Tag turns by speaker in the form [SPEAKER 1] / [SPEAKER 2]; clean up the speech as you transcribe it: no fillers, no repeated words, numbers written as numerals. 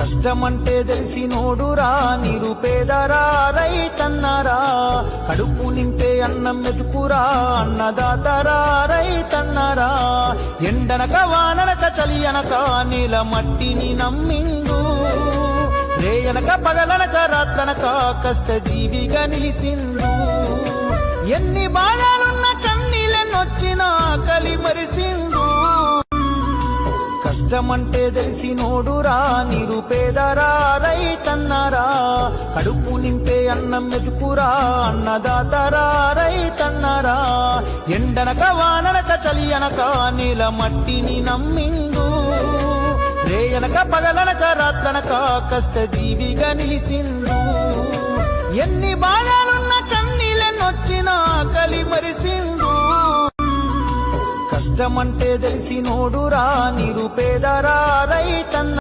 [SPEAKER 1] కష్టమంటే తెలిసినోడురా నిరుపేదరా రైతన్నరా కడుపు నింపే అన్నం మెతుకురా అన్నదాతరా రైతన్నరా ఎండనక వాననక చలి అనక నీల మట్టిని నమ్మిండు రేయనక పగలనక రాత్రనక కష్టజీవిగా నిలిసిండు ఎన్ని బాధలున్న కన్నీళ్ళనొచ్చినా ఆకలి మరిసిండు కష్టమంటే తెలిసినోడురా నిరుపేదరా రైతన్నరా కడుపు నింపే అన్నం మెతుకురా అన్నదాతరా రైతన్నరా ఎండనక వాననక చలి అనక నీల మట్టిని నమ్మిండు రేయనక పగలనక రాత్రనక కష్టజీవిగా నిలిసిండు ఎన్ని బాధలున్న కన్నీళ్ళనొచ్చినా ఆకలి మరిసిండు కష్టమంటే తెలిసినోడురా నిరుపేదరా రైతన్న